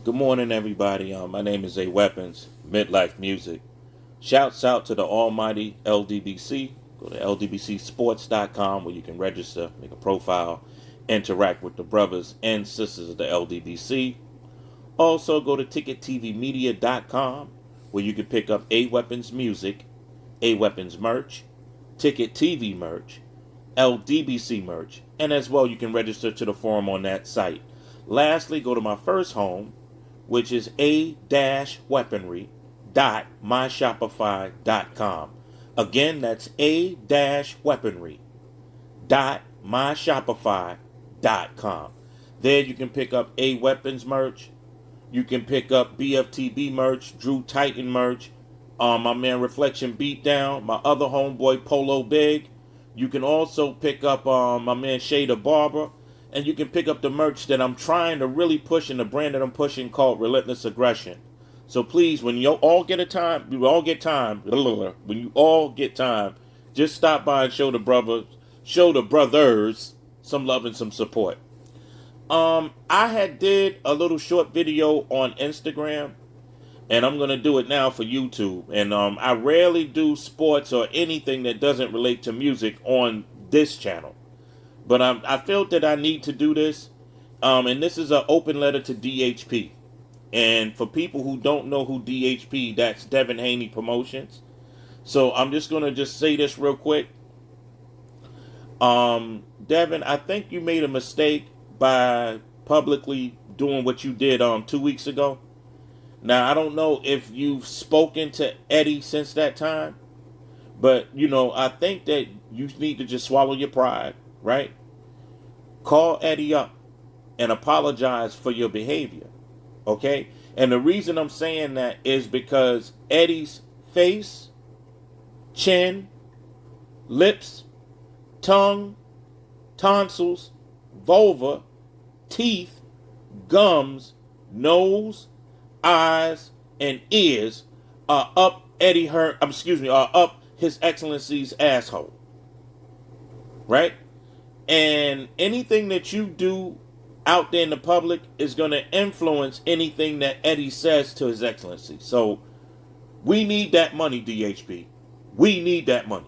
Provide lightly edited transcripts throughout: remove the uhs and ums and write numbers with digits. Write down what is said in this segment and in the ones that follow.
Good morning, everybody. My name is A Weapons, Mid-Lyfe Music. Shouts out to the almighty LDBC. Go to ldbcsports.com where you can register, make a profile, interact with the brothers and sisters of the LDBC. Also, go to ticketvmedia.com where you can pick up A Weapons music, A Weapons merch, Ticket TV merch, LDBC merch, and as well you can register to the forum on that site. Lastly, go to my first home, which is a-weaponry.myshopify.com. Again, that's a-weaponry.myshopify.com. There you can pick up A Weapons merch. You can pick up BFTB merch, Drew Titan merch, my man Reflection Beatdown, my other homeboy Polo Big. You can also pick up my man Shada Barber. And you can pick up the merch that I'm trying to really push in the brand that I'm pushing called Relentless Aggression. So please, when you all get time, just stop by and show the brothers some love and some support. I had did a little short video on Instagram, and I'm gonna do it now for YouTube. And I rarely do sports or anything that doesn't relate to music on this channel. But I felt that I need to do this. And this is an open letter to DHP. And for people who don't know who DHP, that's Devin Haney Promotions. So I'm just going to say this real quick. Devin, I think you made a mistake by publicly doing what you did 2 weeks ago. Now, I don't know if you've spoken to Eddie since that time. But, I think that you need to just swallow your pride. Right? Call Eddie up and apologize for your behavior. Okay? And the reason I'm saying that is because Eddie's face, chin, lips, tongue, tonsils, vulva, teeth, gums, nose, eyes, and ears are up are up His Excellency's asshole. Right? And anything that you do out there in the public is going to influence anything that Eddie says to His Excellency. So we need that money, DHP. We need that money.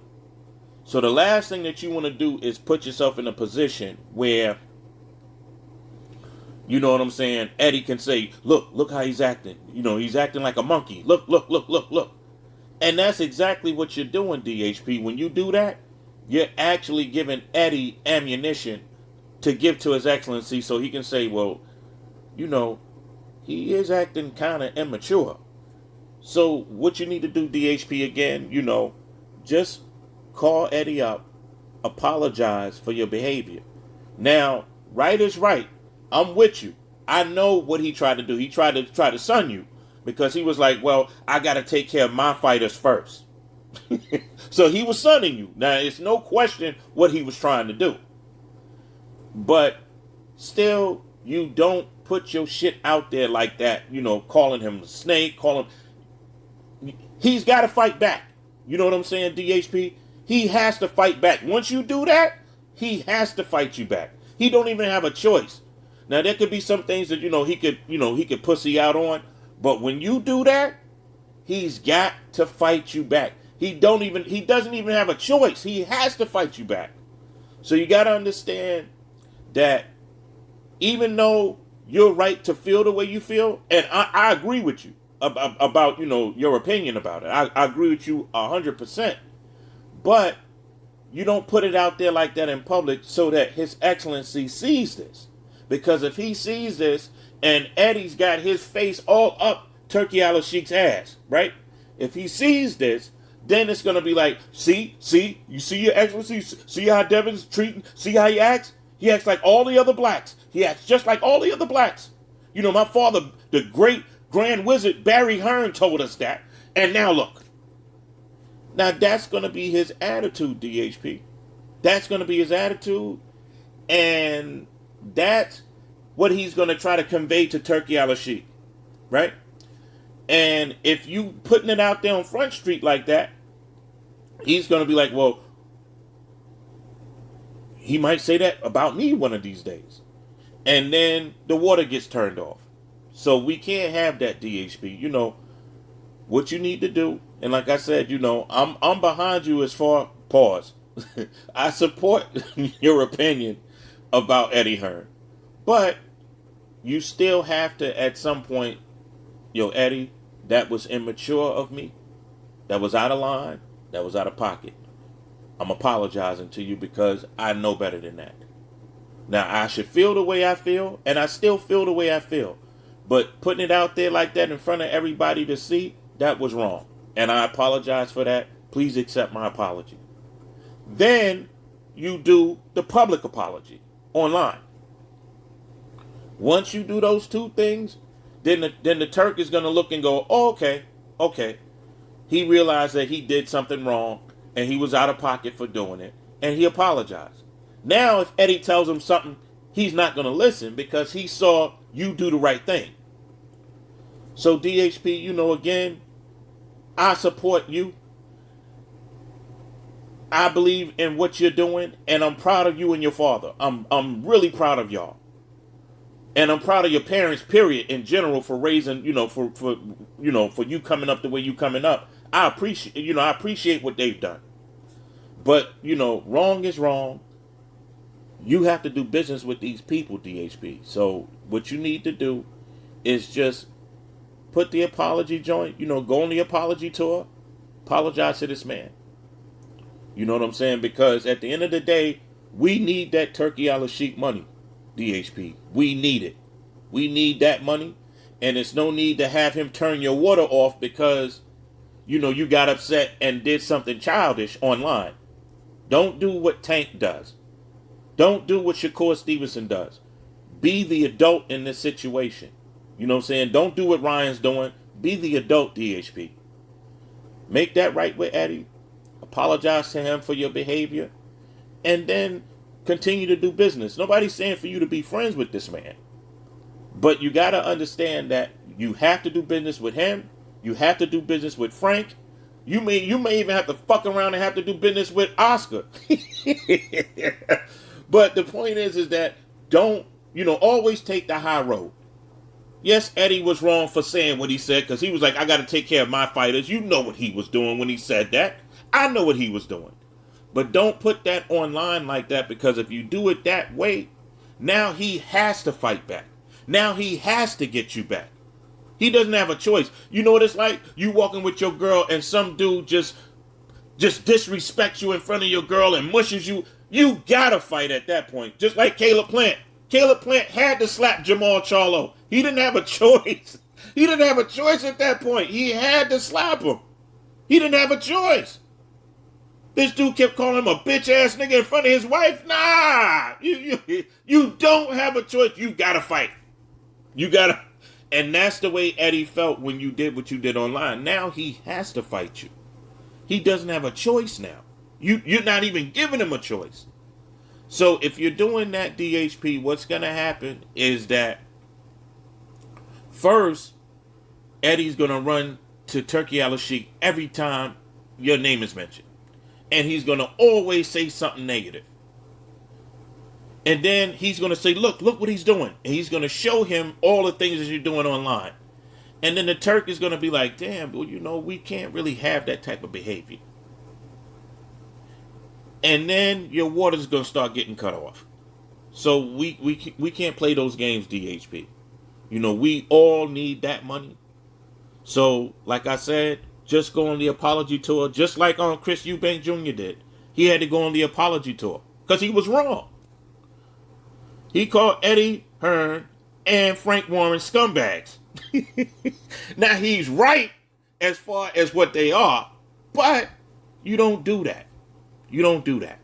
So the last thing that you want to do is put yourself in a position where, you know what I'm saying, Eddie can say, look how he's acting. He's acting like a monkey. Look. And that's exactly what you're doing, DHP. When you do that, you're actually giving Eddie ammunition to give to His Excellency so he can say, well, he is acting kind of immature. So what you need to do, DHP, again, just call Eddie up, apologize for your behavior. Now, right is right. I'm with you. I know what he tried to do. He tried to sun you because he was like, well, I got to take care of my fighters first. So he was sunning you. Now, it's no question what he was trying to do. But still, you don't put your shit out there like that, calling him a snake, he's got to fight back. You know what I'm saying, DHP? He has to fight back. Once you do that, he has to fight you back. He don't even have a choice. Now, there could be some things that, he could pussy out on. But when you do that, he's got to fight you back. He doesn't even have a choice. He has to fight you back. So you got to understand that even though you're right to feel the way you feel, and I agree with you about your opinion about it. I agree with you 100%. But you don't put it out there like that in public so that His Excellency sees this. Because if he sees this and Eddie's got his face all up Turkey Alal Shikh's ass, right? If he sees this, then it's going to be like, see, you see Your Excellency, see how Devin's treating, see how he acts? He acts like all the other blacks. He acts just like all the other blacks. My father, the great Grand Wizard Barry Hearn told us that. And now look. Now that's going to be his attitude, DHP. That's going to be his attitude. And that's what he's going to try to convey to Turkey Alal Shikh. Right? And if you putting it out there on Front Street like that, he's going to be like, well, he might say that about me one of these days. And then the water gets turned off. So we can't have that, DHP. You know, what you need to do, and like I said, you know, I'm behind you as far, pause. I support your opinion about Eddie Hearnz. But you still have to, at some point, yo, Eddie, that was immature of me. That was out of line. That was out of pocket. I'm apologizing to you because I know better than that. Now, I should feel the way I feel, and I still feel the way I feel. But putting it out there like that in front of everybody to see, that was wrong. And I apologize for that. Please accept my apology. Then you do the public apology online. Once you do those two things, then the Turk is going to look and go, oh, okay. He realized that he did something wrong and he was out of pocket for doing it. And he apologized. Now, if Eddie tells him something, he's not going to listen because he saw you do the right thing. So DHP, you know, again, I support you. I believe in what you're doing, and I'm proud of you and your father. I'm really proud of y'all. And I'm proud of your parents, period, in general, for raising, you know, for you coming up the way you coming up. I appreciate what they've done. But, you know, wrong is wrong. You have to do business with these people, DHP. So what you need to do is just put the apology joint, you know, go on the apology tour, apologize to this man. You know what I'm saying? Because at the end of the day, we need that Turkey Alal Shikh money, DHP. We need it. We need that money. And it's no need to have him turn your water off because, you know, you got upset and did something childish online. Don't do what Tank does. Don't do what Shakur Stevenson does. Be the adult in this situation. You know what I'm saying? Don't do what Ryan's doing. Be the adult, DHP. Make that right with Eddie. Apologize to him for your behavior. And then continue to do business. Nobody's saying for you to be friends with this man. But you got to understand that you have to do business with him. You have to do business with Frank. You may even have to fuck around and have to do business with Oscar. But the point is that don't, you know, always take the high road. Yes, Eddie was wrong for saying what he said because he was like, I got to take care of my fighters. You know what he was doing when he said that. I know what he was doing. But don't put that online like that because if you do it that way, now he has to fight back. Now he has to get you back. He doesn't have a choice. You know what it's like? You walking with your girl and some dude just disrespects you in front of your girl and mushes you. You gotta fight at that point. Just like Caleb Plant. Caleb Plant had to slap Jamal Charlo. He didn't have a choice. He didn't have a choice at that point. He had to slap him. He didn't have a choice. This dude kept calling him a bitch ass nigga in front of his wife. Nah, you don't have a choice. You gotta fight. You gotta, and that's the way Eddie felt when you did what you did online. Now he has to fight you. He doesn't have a choice now. You're not even giving him a choice. So if you're doing that, DHP, what's gonna happen is that first, Eddie's gonna run to Turkey Alal Shikh every time your name is mentioned. And he's going to always say something negative. And then he's going to say, look what he's doing. And he's going to show him all the things that you're doing online. And then the Turk is going to be like, damn, well, you know, we can't really have that type of behavior. And then your water's going to start getting cut off. So we can't play those games, DHP. You know, we all need that money. So, like I said, just go on the apology tour, just like Chris Eubank Jr. did. He had to go on the apology tour because he was wrong. He called Eddie Hearnz and Frank Warren scumbags. Now, he's right as far as what they are, but you don't do that. You don't do that.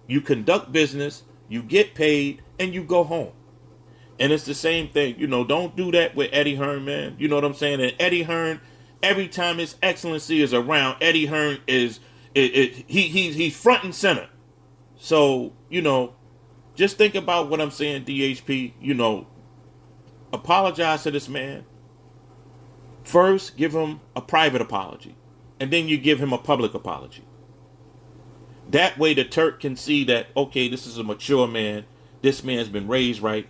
You conduct business, you get paid, and you go home. And it's the same thing. You know, don't do that with Eddie Hearnz, man. You know what I'm saying? And Eddie Hearnz, every time His Excellency is around, Eddie Hearnz he's front and center. So, you know, just think about what I'm saying, DHP. You know, apologize to this man. First, give him a private apology. And then you give him a public apology. That way the Turk can see that, okay, this is a mature man. This man's been raised right.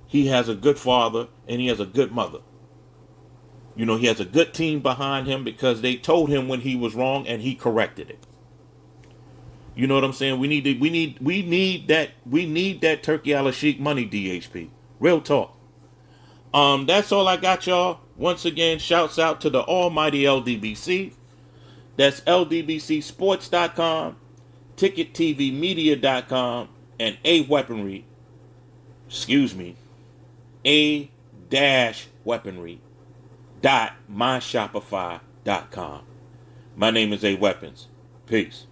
he has a good father and he has a good mother. You know, he has a good team behind him because they told him when he was wrong and he corrected it. You know what I'm saying? We need that Turkey Alal Shikh money, DHP. Real talk. That's all I got, y'all. Once again, shouts out to the almighty LDBC. That's LDBCsports.com, TicketTVmedia.com, and A-Weaponry.myshopify.com. My name is A Weapons. Peace.